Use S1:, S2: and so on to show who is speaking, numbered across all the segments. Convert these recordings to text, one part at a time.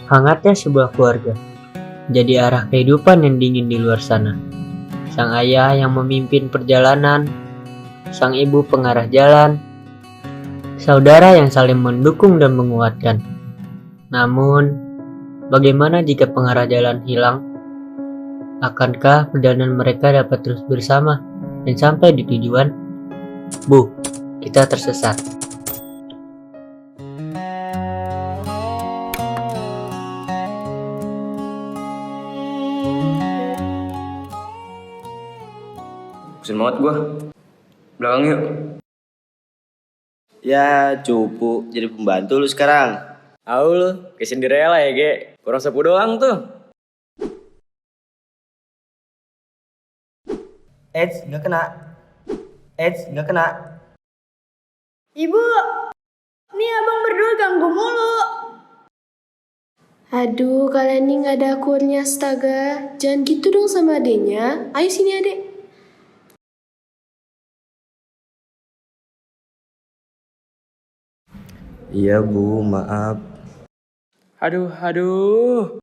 S1: Hangatnya sebuah keluarga jadi arah kehidupan yang dingin di luar sana. Sang ayah yang memimpin perjalanan, sang ibu pengarah jalan, saudara yang saling mendukung dan menguatkan. Namun, bagaimana jika pengarah jalan hilang? Akankah perjalanan mereka dapat terus bersama dan sampai di tujuan? Bu, kita tersesat.
S2: Bosan banget gua. Belakang yuk.
S3: Ya cupu, jadi pembantu lu sekarang.
S2: Au lu, kayak Cinderella ya, Ge. Kurang sapu doang tuh.
S3: Nggak kena.
S4: Ibu, nih abang berdua ganggu mulu.
S5: Aduh, kalian ini gak ada akurnya, astaga. Jangan gitu dong sama adenya. Ayo sini adek.
S3: Iya bu, maaf.
S2: Aduh.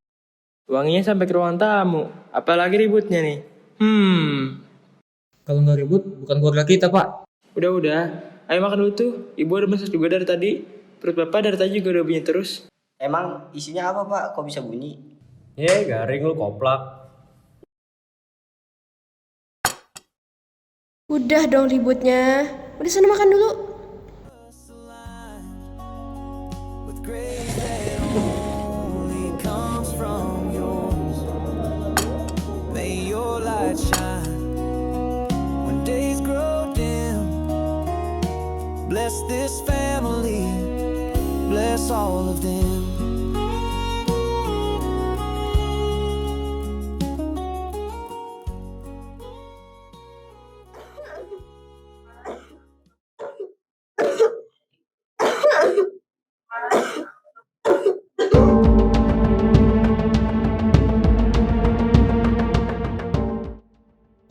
S2: Wanginya sampai ke ruang tamu. Apalagi ributnya nih.
S6: Kalau nggak ribut, bukan keluarga kita, Pak.
S2: Udah. Ayo makan dulu tuh. Ibu udah masak juga dari tadi. Perut bapak dari tadi juga udah bunyi terus.
S3: Emang isinya apa pak? Kok bisa bunyi?
S6: Garing lu koplak.
S5: Udah dong ributnya. Udah sana makan dulu.
S7: Bless this family, bless all of them.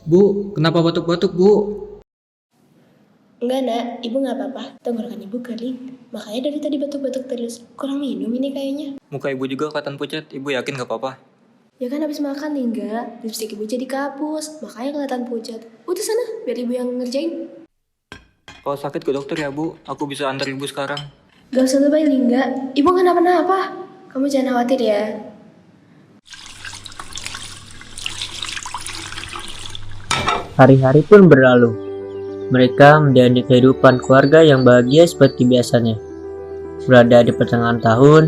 S6: Bu, kenapa batuk-batuk, Bu?
S5: Enggak nak, ibu gak apa-apa. Tenggorokan ibu kering. Makanya dari tadi batuk-batuk terus. Kurang minum ini kayaknya.
S2: Muka ibu juga kelihatan pucat. Ibu yakin gak apa-apa?
S5: Ya kan habis makan nih enggak. Lipstik ibu jadi kapus. Makanya kelihatan pucat. Udah sana, biar ibu yang ngerjain.
S2: Kalau sakit ke dokter ya, Bu. Aku bisa antar ibu sekarang.
S5: Gak usah lebay Lingga. Ibu gak kenapa-napa. Kamu jangan khawatir ya.
S1: Hari-hari pun berlalu. Mereka menjalani kehidupan keluarga yang bahagia seperti biasanya. Berada di pertengahan tahun,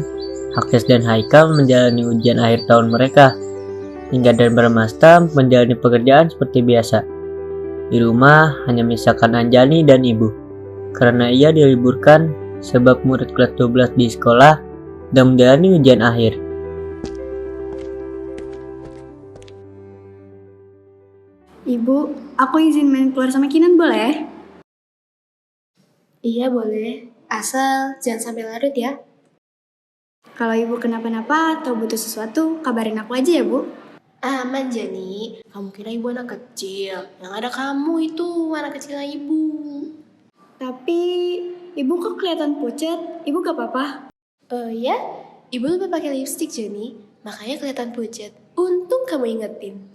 S1: Akses dan Haikal menjalani ujian akhir tahun mereka. Hingga dan Bramasta menjalani pekerjaan seperti biasa. Di rumah hanya menyisakan Anjani dan ibu. Karena ia diliburkan sebab murid kelas 12 di sekolah dan menjalani ujian akhir.
S4: Ibu, aku izin main keluar sama Kinan boleh?
S5: Iya boleh. Asal jangan sampai larut ya.
S4: Kalau ibu kenapa-napa atau butuh sesuatu, kabarin aku aja ya bu.
S5: Aman Jani. Kamu kira ibu anak kecil. Yang ada kamu itu anak kecilnya ibu.
S4: Tapi ibu kok kelihatan pucat, ibu gak apa-apa?
S5: Ya, ibu lupa pakai lipstik Jani. Makanya kelihatan pucat. Untung kamu ingetin.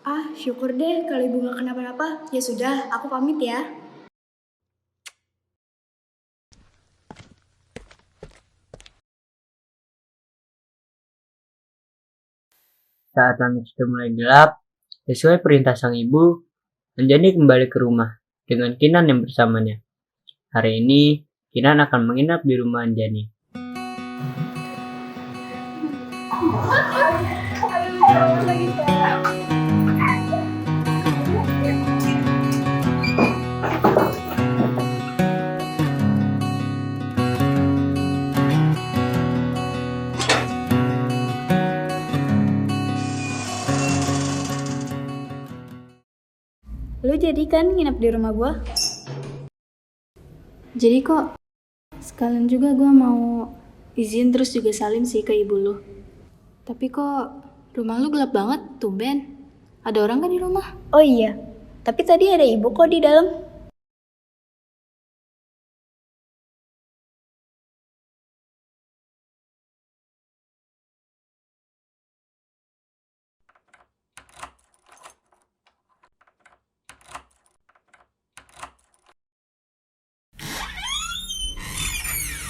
S4: Ah, syukur deh kalau ibu gak kenapa-napa. Ya sudah, aku pamit ya.
S1: Saat langit sudah mulai gelap, sesuai perintah sang ibu, Anjani kembali ke rumah dengan Kinan yang bersamanya. Hari ini, Kinan akan menginap di rumah Anjani.
S4: Lu jadi kan nginep di rumah gua? Jadi kok sekalian juga gua mau izin terus juga salim sih ke ibu lu. Tapi kok rumah lu gelap banget, tumben. Ada orang kan di rumah? Oh iya, tapi tadi ada ibu kok di dalam.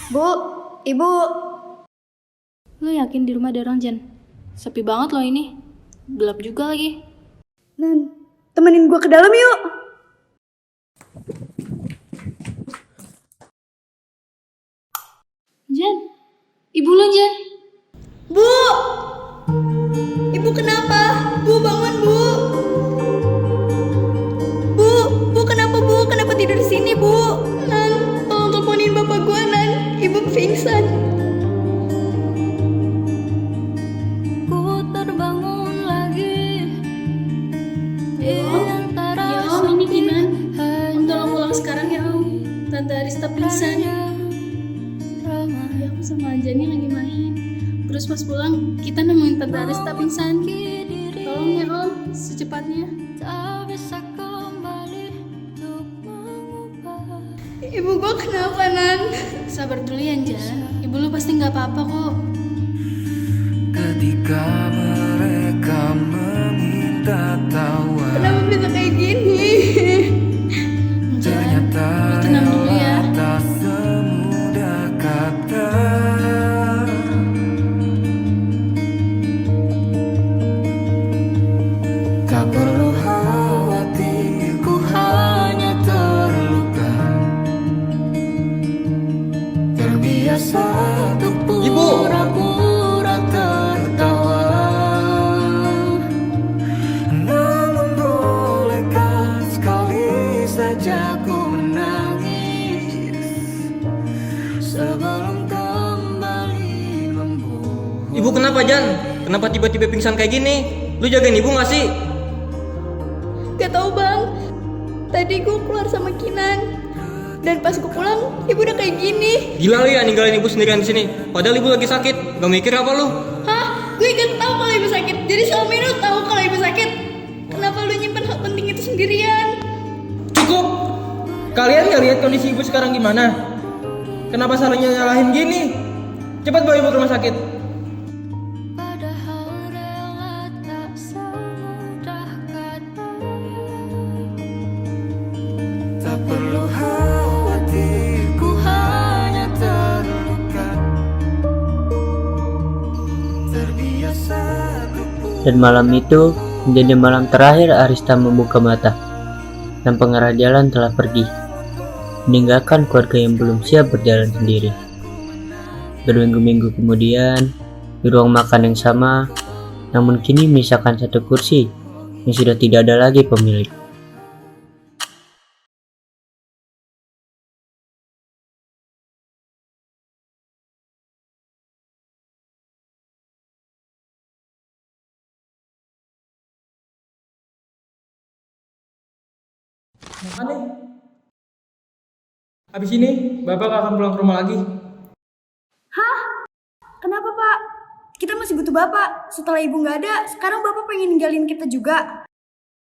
S5: Bu, Ibu.
S4: Lu yakin di rumah ada orang, Jan? Sepi banget loh ini. Gelap juga lagi.
S5: Nan, temenin gue ke dalam yuk.
S4: Jan, ibu lu, Jan.
S5: Bu! Ibu kenapa? Bu, bangun, Bu. Bu, kenapa, Bu? Kenapa tidur di sini, Bu? Nan, tolong teleponin bapak gue, Nan. Ibu pingsan.
S4: Ku terbangun lagi.
S5: Ya Om, ini Kinan. Om tolong pulang sekarang ya Om. Tante Arista pingsan. Ya aku sama Anjani lagi main. Terus pas pulang kita nemuin Tante Arista pingsan. Tolong ya Om, secepatnya. Ibu gua kenapa Nan?
S4: Sabar dulu ya, Jan. Ibu lu pasti nggak apa-apa kok.
S7: Ketika mereka meminta tawa,
S5: Kenapa bisa kayak gini?
S7: ternyata
S4: Lu tenang dulu ya.
S7: tak semudah kata. Tak perlu khawatir, ku hanya terluka, terbiasa untuk pura-pura tertawa. Namun bolehkah sekali saja ku menangis sebelum kembali membuat.
S6: Ibu kenapa, Jan? Kenapa tiba-tiba pingsan kayak gini? Lu jagain ibu gak sih?
S5: Gak tau Bang. Tadi gue keluar sama Kinan. Dan pas gue pulang, ibu udah kayak gini.
S6: Gila lu ya ninggalin ibu sendirian di sini. Padahal ibu lagi sakit. Gak mikir apa lu?
S5: Hah? Gue kan tahu kalau ibu sakit. Jadi selama ini lu tahu kalau ibu sakit. Kenapa lu nyimpen hal penting itu sendirian?
S2: Cukup. Kalian nggak lihat kondisi ibu sekarang gimana? Kenapa salahnya nyalahin gini? Cepat bawa ibu ke rumah sakit.
S7: Tak perlu khawatir, ku hanya terluka, terbiasa untuk.
S1: Dan malam itu menjadi malam terakhir Arista membuka mata. Dan pengarah jalan telah pergi, meninggalkan keluarga yang belum siap berjalan sendiri. Berminggu-minggu kemudian, di ruang makan yang sama, namun kini menyisakan satu kursi yang sudah tidak ada lagi pemilik.
S2: Aneh. Habis ini Bapak akan pulang ke rumah lagi.
S5: Kenapa Pak? Kita masih butuh Bapak. Setelah ibu nggak ada, sekarang Bapak pengen ninggalin kita juga.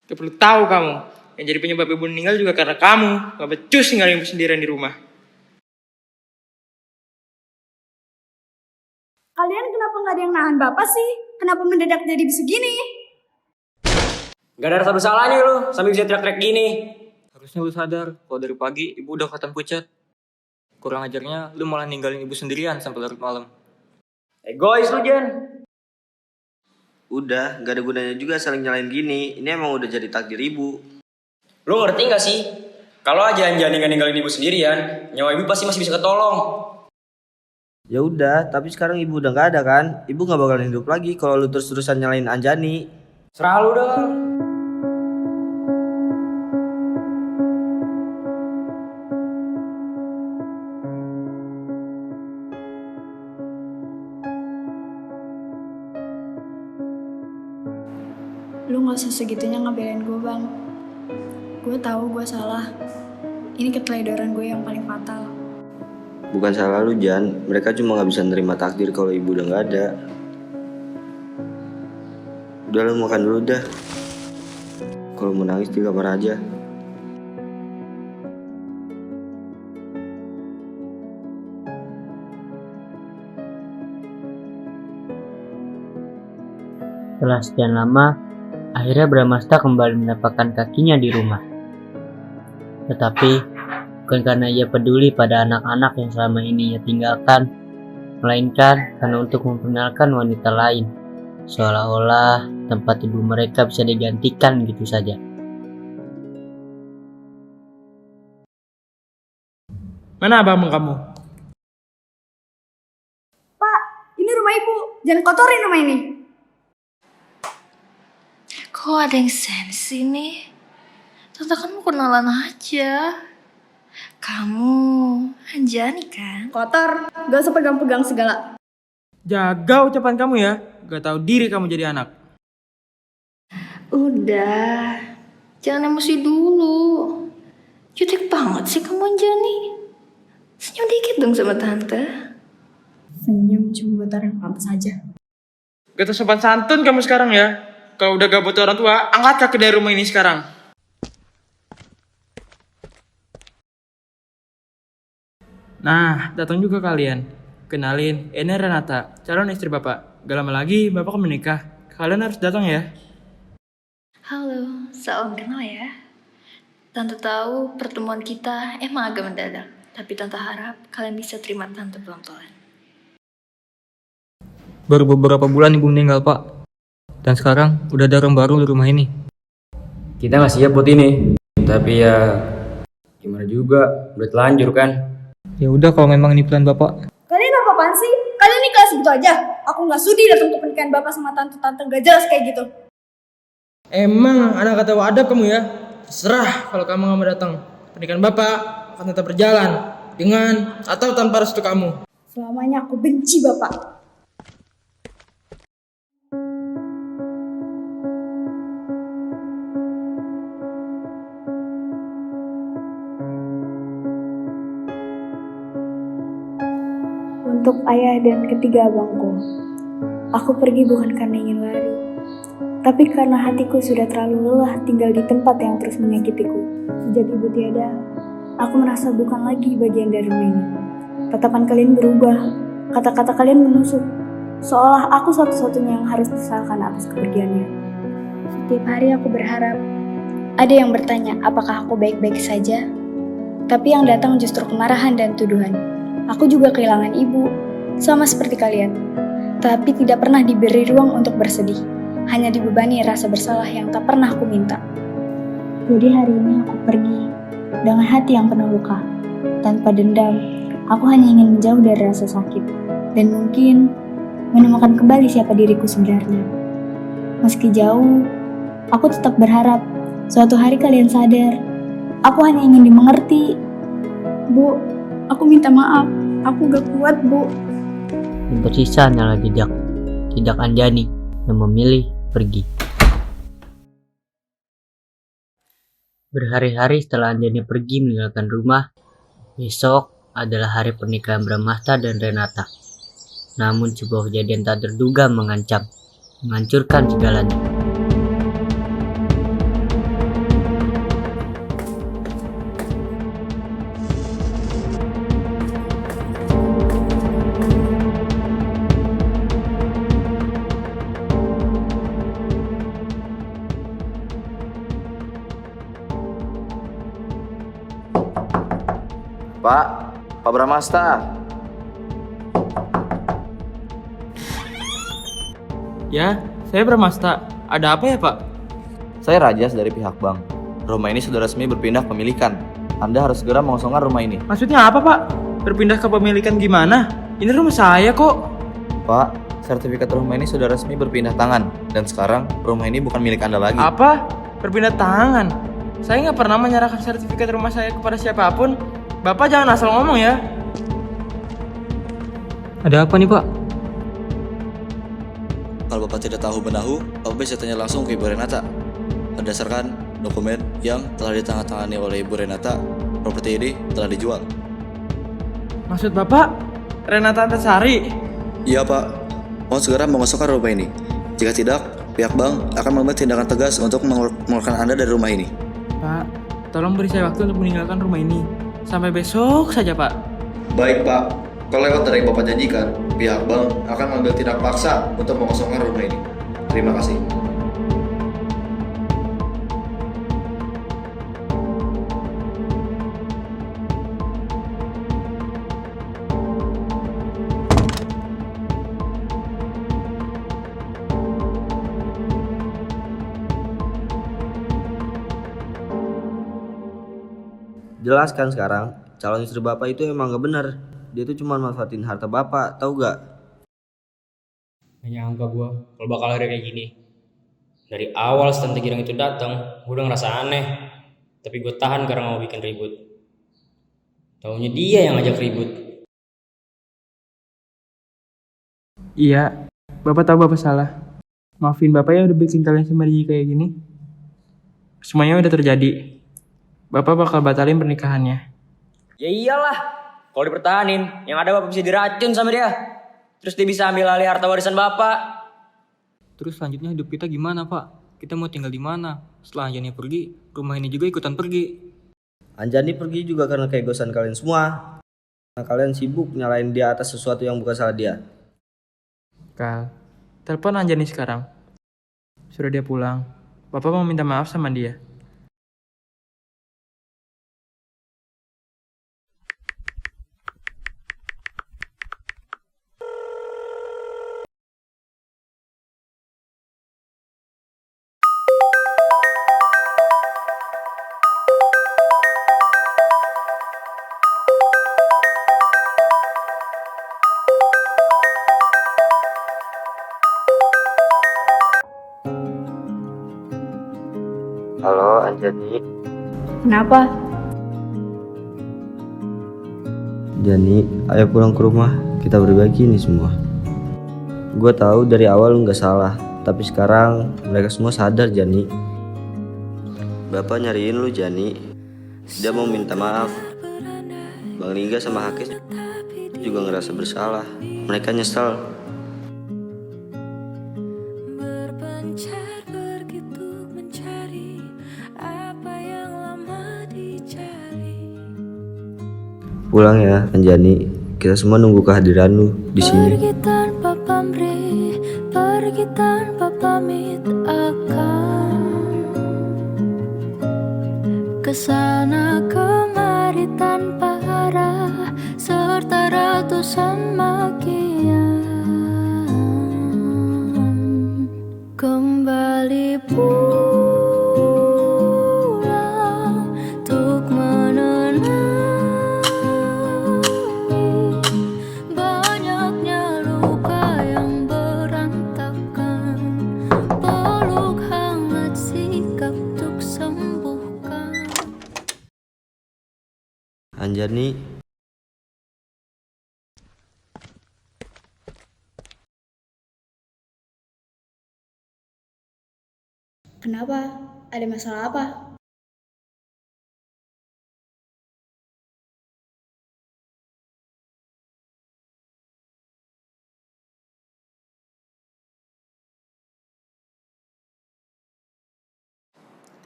S2: Gak perlu tahu kamu. Yang jadi penyebab ibu meninggal juga karena kamu. Gak becus tinggalin ibu sendirian di rumah.
S5: Kalian kenapa nggak ada yang nahan Bapak sih? Kenapa mendadak jadi begini?
S6: Gak ada rasa bersalahnya lu sambil bisa teriak-teriak gini. Harusnya lu sadar kalau dari pagi ibu udah kelihatan pucat. Kurang ajarnya lu malah ninggalin ibu sendirian sampai larut malam. Egois lu, Jan.
S3: Udah, gak ada gunanya juga saling nyalain gini. Ini emang udah jadi takdir ibu.
S6: Lu ngerti gak sih? Kalau aja Anjani gak ninggalin ibu sendirian, nyawa ibu pasti masih bisa ketolong.
S3: Ya udah, tapi sekarang ibu udah gak ada kan? Ibu gak bakalan hidup lagi kalau lu terus-terusan nyalain Anjani.
S6: Serah lu dah.
S5: Lu gak usah segitunya ngebelain gue Bang. Gue tahu gue salah. Ini keteledoran gue yang paling fatal.
S3: Bukan salah lu, Jan. Mereka cuma gak bisa nerima takdir kalau ibu udah gak ada. Udah, lu makan dulu dah. Kalau mau nangis di kamar aja.
S1: Setelah sekian lama, akhirnya Bramasta kembali mendapatkan kakinya di rumah. Tetapi, bukan karena ia peduli pada anak-anak yang selama ini ia tinggalkan, melainkan karena untuk memperkenalkan wanita lain, seolah-olah tempat ibu mereka bisa digantikan gitu saja.
S2: Mana abang kamu?
S8: Ini rumah ibu, jangan kotorin rumah ini.
S5: Kok ada yang sensi nih? Tante kan mau kenalan aja. Kamu Anjani kan?
S8: Kotor, gak usah pegang-pegang segala.
S2: Jaga ucapan kamu ya. Gak tahu diri kamu jadi anak.
S5: Udah, jangan emosi dulu. Jutek banget sih kamu Anjani. Senyum dikit dong sama tante.
S8: Senyum cuma buat orang pantas aja.
S2: Gak tahu sopan santun kamu sekarang ya. Kalau udah gak butuh orang tua, angkat kaki dari rumah ini sekarang. Nah, datang juga kalian. Kenalin, ini Renata, calon istri bapak. Gak lama lagi bapak akan menikah. Kalian harus datang ya.
S5: Halo, salam kenal ya. Tante tahu pertemuan kita emang agak mendadak. Tapi tante harap kalian bisa terima tante pelan-pelan.
S6: Baru beberapa bulan ibu meninggal, Pak. Dan sekarang udah ada orang baru di rumah ini.
S9: Kita nggak siap buat ini, tapi ya gimana juga, udah telanjur kan.
S6: Ya udah kalau memang ini plan Bapak.
S8: Kalian apa-apaan sih? Kalian nikah segitu aja? Aku gak sudi datang ke pernikahan bapak sama tante-tante gak jelas kayak gitu.
S2: Emang anak kata adab kamu ya? Terserah kalau kamu gak mau datang. Pernikahan bapak akan tetap berjalan. Dengan atau tanpa restu kamu.
S8: Selamanya aku benci bapak. Untuk ayah dan ketiga abangku, aku pergi bukan karena ingin lari, tapi karena hatiku sudah terlalu lelah tinggal di tempat yang terus menyakitiku. Sejak ibu tiada, aku merasa bukan lagi bagian dari rumah ini. Tatapan kalian berubah, kata-kata kalian menusuk, seolah aku satu-satunya yang harus disalahkan atas kepergiannya. Setiap hari aku berharap, ada yang bertanya apakah aku baik-baik saja, tapi yang datang justru kemarahan dan tuduhan. Aku juga kehilangan ibu, sama seperti kalian. Tapi tidak pernah diberi ruang untuk bersedih. Hanya dibebani rasa bersalah yang tak pernah aku minta. Jadi hari ini aku pergi dengan hati yang penuh luka. Tanpa dendam, aku hanya ingin menjauh dari rasa sakit. Dan mungkin menemukan kembali siapa diriku sebenarnya. Meski jauh, aku tetap berharap suatu hari kalian sadar. Aku hanya ingin dimengerti. Bu, aku minta maaf, aku gak kuat, Bu.
S1: Dan tersisa hanyalah jejak Anjani yang memilih pergi. Berhari-hari setelah Anjani pergi meninggalkan rumah, besok adalah hari pernikahan Bramasta dan Renata. Namun sebuah kejadian tak terduga mengancam, menghancurkan segalanya.
S10: Pak Bramasta.
S2: Ya, saya Bramasta. Ada apa ya, Pak?
S10: Saya Rajas dari pihak bank. Rumah ini sudah resmi berpindah pemilikan. Anda harus segera mengosongkan rumah ini.
S2: Maksudnya apa, Pak? Berpindah ke pemilikan gimana? Ini rumah saya kok.
S10: Pak, sertifikat rumah ini sudah resmi berpindah tangan. Dan sekarang rumah ini bukan milik Anda lagi.
S2: Apa? Berpindah tangan? Saya nggak pernah menyerahkan sertifikat rumah saya kepada siapapun. Bapak jangan asal ngomong ya.
S6: Ada apa nih, Pak?
S10: Kalau Bapak tidak tahu menahu, Bapak bisa tanya langsung ke Ibu Renata. Berdasarkan dokumen yang telah ditandatangani oleh Ibu Renata, properti ini telah dijual.
S2: Maksud Bapak, Renata Antasari?
S10: Iya Pak, mohon segera mengosongkan rumah ini. Jika tidak, pihak bank akan mengambil tindakan tegas untuk mengeluarkan Anda dari rumah ini.
S2: Pak, tolong beri saya waktu untuk meninggalkan rumah ini. Sampai besok saja, Pak.
S10: Baik Pak, kalau lewat dari Bapak janjikan, pihak bank akan mengambil tindak paksa untuk mengosongkan rumah ini. Terima kasih.
S3: Jelas kan sekarang, calon istri bapak itu emang gak bener. Dia tuh cuma manfaatin harta bapak, tahu gak?
S9: Gak nyangka gue kalau bakal ada kayak gini. Dari awal Tante Girang itu datang, gue udah ngerasa aneh. Tapi gue tahan karena mau bikin ribut. Taunya dia yang ngajak ribut.
S2: Iya, Bapak tahu Bapak salah. Maafin Bapak ya udah bikin kalian semua jadi kayak gini. Semuanya udah terjadi. Bapak bakal batalin pernikahannya.
S6: Ya iyalah, kalau dipertahanin, yang ada bapak bisa diracun sama dia. Terus dia bisa ambil alih harta warisan bapak.
S11: Terus selanjutnya hidup kita gimana, Pak? Kita mau tinggal di mana? Setelah Anjani pergi, rumah ini juga ikutan pergi.
S3: Anjani pergi juga karena keegosan kalian semua. Karena kalian sibuk nyalain dia atas sesuatu yang bukan salah dia.
S2: Kal, telepon Anjani sekarang. Suruh dia pulang. Bapak mau minta maaf sama dia.
S3: Halo Anjani.
S8: Kenapa?
S3: Jani, ayo pulang ke rumah. Kita berbagi ini semua. Gue tahu dari awal lu nggak salah, tapi sekarang mereka semua sadar Jani. Bapak nyariin lu Jani. Dia mau minta maaf. Bang Liga sama Hakis juga ngerasa bersalah. Mereka nyesel.
S7: Berpencar begitu mencari apa yang lama dicari.
S3: Pulang ya Anjani. Kita semua nunggu kehadiran lu di sini.
S7: Pergi tanpa pamrih, pergi tanpa pamit akan kesana kemari tanpa arah serta ratusan makian. Kembali pulang untuk menenangi banyaknya luka yang berantakan. Peluk hangat sikap untuk sembuhkan.
S3: Anjani,
S8: Kenapa? Ada masalah apa?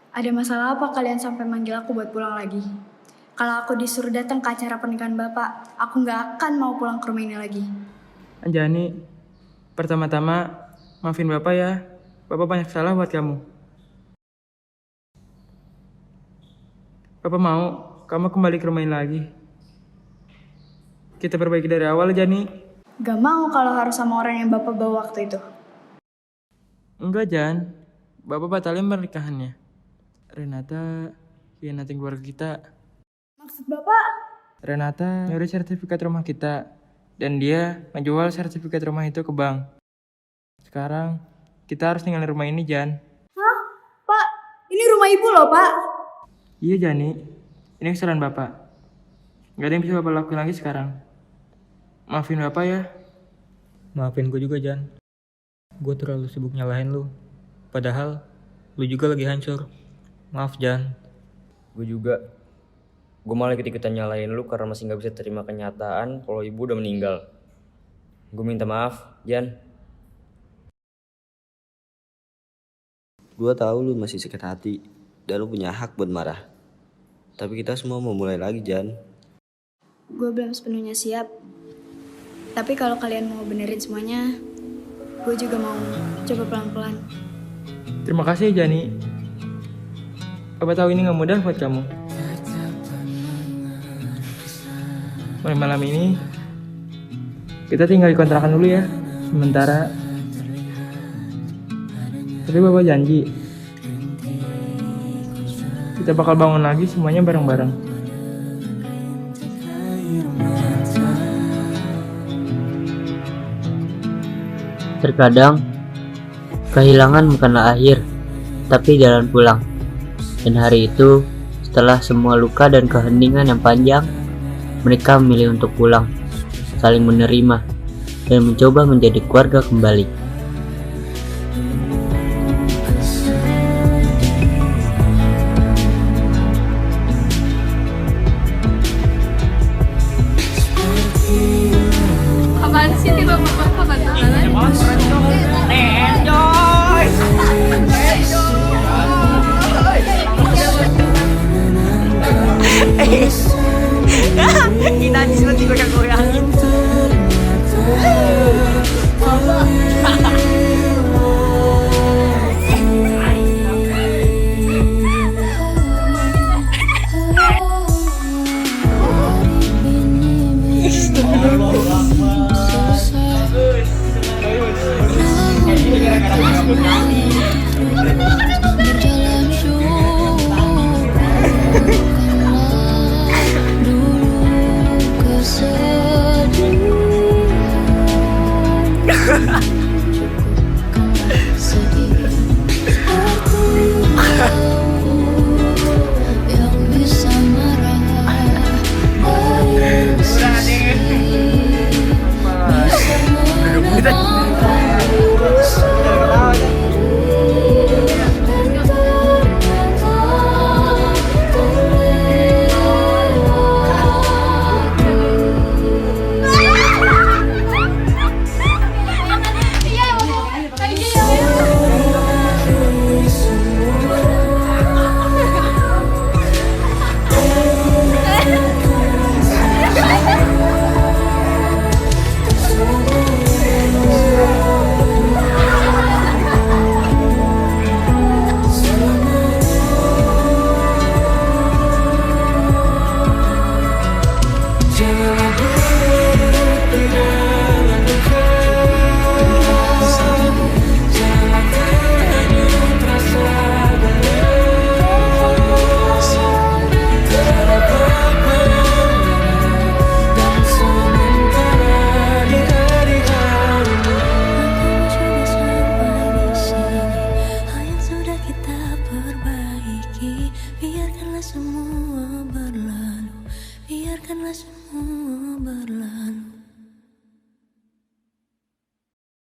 S8: Ada masalah apa kalian sampai manggil aku buat pulang lagi? Kalau aku disuruh datang ke acara pernikahan Bapak, aku nggak akan mau pulang ke rumah ini lagi.
S2: Anjani, pertama-tama maafin Bapak ya. Bapak banyak salah buat kamu. Bapak mau kamu kembali ke rumah ini lagi. Kita perbaiki dari awal, Jani.
S8: Gak mau kalau harus sama orang yang Bapak bawa waktu itu.
S2: Enggak, Jan. Bapak batalin pernikahannya. Renata hianatin keluarga kita.
S8: Maksud Bapak?
S2: Renata nyuri sertifikat rumah kita. Dan dia ngejual sertifikat rumah itu ke bank. Sekarang kita harus tinggalin rumah ini, Jan.
S8: Hah? Pak, ini rumah Ibu loh, Pak.
S2: Iya, Jani. Ini kesalahan Bapak. Gak ada yang bisa Bapak lakuin lagi sekarang. Maafin Bapak ya.
S11: Maafin gue juga, Jan. Gue terlalu sibuk nyalahin lu. Padahal lu juga lagi hancur. Maaf, Jan.
S9: Gue juga. Gue malah ikut-ikutan nyalain lu karena masih gak bisa terima kenyataan kalau ibu udah meninggal. Gue minta maaf, Jan.
S3: gue tahu lu masih sakit hati dan lu punya hak buat marah. Tapi kita semua mau mulai lagi, Jan.
S8: Gue belum sepenuhnya siap. Tapi kalau kalian mau benerin semuanya, gue juga mau coba pelan-pelan.
S2: Terima kasih, Jani. Papa tahu ini gak mudah buat kamu. Mulai malam ini, kita tinggal di kontrakan dulu ya, sementara. Tapi Bapak janji, kita bakal bangun lagi semuanya bareng-bareng.
S1: Terkadang, kehilangan bukanlah akhir, tapi jalan pulang. Dan hari itu, setelah semua luka dan keheningan yang panjang, mereka memilih untuk pulang, saling menerima, dan mencoba menjadi keluarga kembali.
S5: Apaan sih tiba-tiba kapan
S6: Kita disebut digoyang-goyangin.
S7: Biarkanlah semua berlalu, biarkanlah semua berlalu.